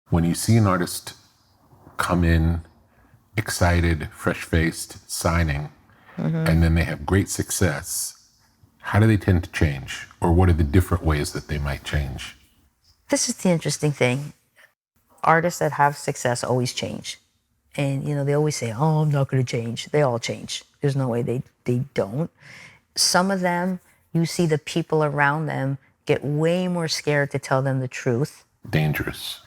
When you see an artist come in excited, fresh-faced, signing, and then they have great success, how do they tend to change? Or what are the different ways that they might change? This is the interesting thing. Artists that have success always change. And, they always say, oh, I'm not going to change. They all change. There's no way they don't. Some of them, you see the people around them get way more scared to tell them the truth. Dangerous.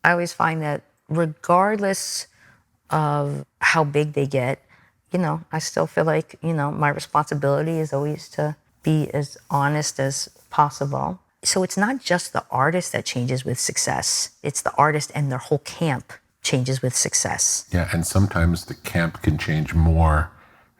I always find that regardless of how big they get, I still feel like, my responsibility is always to be as honest as possible. So it's not just the artist that changes with success. It's the artist and their whole camp changes with success. Yeah, and sometimes the camp can change more,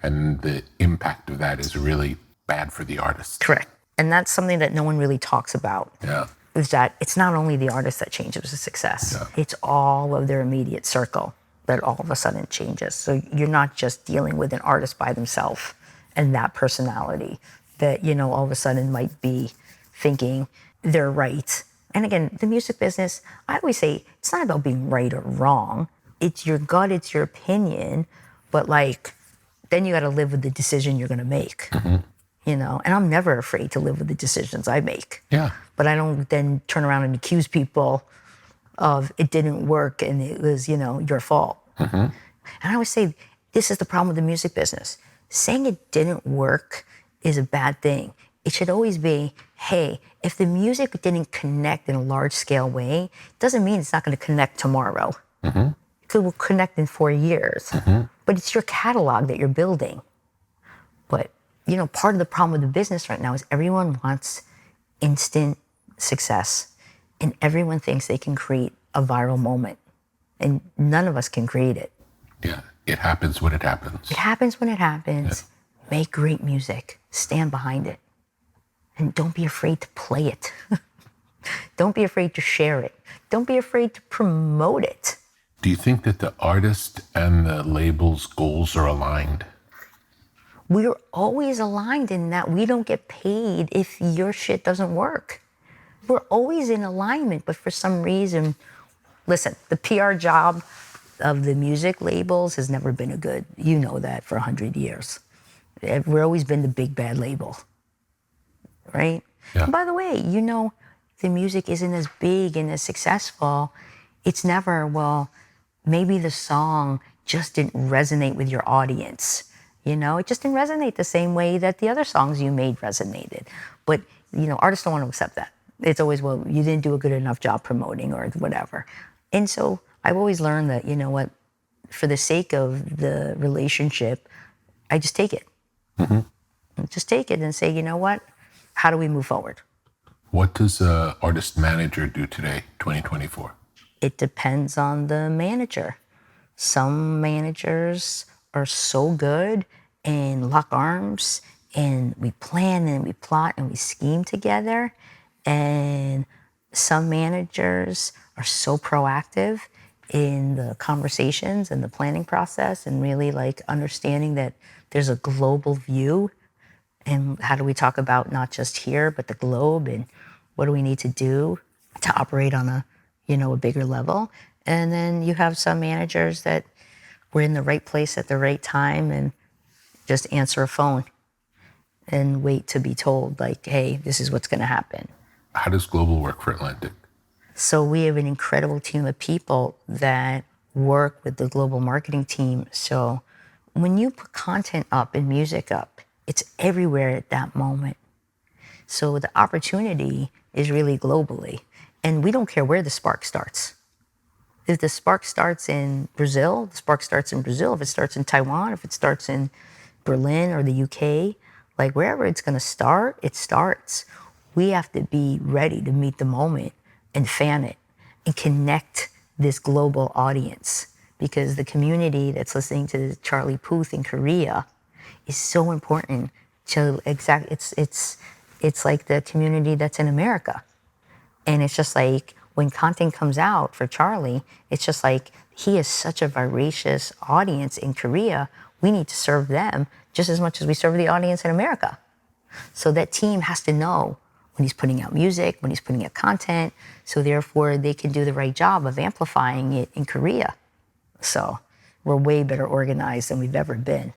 and the impact of that is really bad for the artist. Correct. And that's something that no one really talks about. Yeah. Is that it's not only the artist that changes with success. Yeah. It's all of their immediate circle that all of a sudden changes. So you're not just dealing with an artist by themselves and that personality that, all of a sudden might be thinking they're right. And again, the music business, I always say, it's not about being right or wrong. It's your gut, it's your opinion, but then you got to live with the decision you're going to make. Mm-hmm. And I'm never afraid to live with the decisions I make. Yeah. But I don't then turn around and accuse people of it didn't work and it was, your fault. Mm-hmm. And I always say, this is the problem with the music business. Saying it didn't work is a bad thing. It should always be, hey, if the music didn't connect in a large scale way, it doesn't mean it's not going to connect tomorrow. Mm-hmm. It will connect in 4 years. Mm-hmm. But it's your catalog that you're building. But, part of the problem with the business right now is everyone wants instant success. And everyone thinks they can create a viral moment. And none of us can create it. Yeah, it happens when it happens. It happens when it happens. Yeah. Make great music. Stand behind it. And don't be afraid to play it. Don't be afraid to share it. Don't be afraid to promote it. Do you think that the artist and the label's goals are aligned? We're always aligned in that we don't get paid if your shit doesn't work. We're always in alignment, but for some reason, listen, the PR job of the music labels has never been a good, that for 100 years. We've always been the big bad label, right? Yeah. And by the way, the music isn't as big and as successful. It's never, well, maybe the song just didn't resonate with your audience. It just didn't resonate the same way that the other songs you made resonated. But, artists don't want to accept that. It's always, well, you didn't do a good enough job promoting or whatever. And so I've always learned that, for the sake of the relationship, I just take it. Mm-hmm. Just take it and say, how do we move forward? What does an artist manager do today, 2024? It depends on the manager. Some managers are so good and lock arms and we plan and we plot and we scheme together. And some managers are so proactive in the conversations and the planning process and really understanding that there's a global view and how do we talk about not just here, but the globe and what do we need to do to operate on a bigger level. And then you have some managers that were in the right place at the right time and just answer a phone and wait to be told hey, this is what's going to happen. How does global work for Atlantic? So we have an incredible team of people that work with the global marketing team. So when you put content up and music up, it's everywhere at that moment. So the opportunity is really globally. And we don't care where the spark starts. If the spark starts in Brazil, the spark starts in Brazil. If it starts in Taiwan, if it starts in Berlin or the UK, wherever it's going to start, it starts. We have to be ready to meet the moment and fan it and connect this global audience because the community that's listening to Charlie Puth in Korea is so important to it's like the community that's in America. And it's just when content comes out for Charlie, it's just he is such a voracious audience in Korea. We need to serve them just as much as we serve the audience in America. So that team has to know, when he's putting out music, when he's putting out content. So therefore, they can do the right job of amplifying it in Korea. So we're way better organized than we've ever been.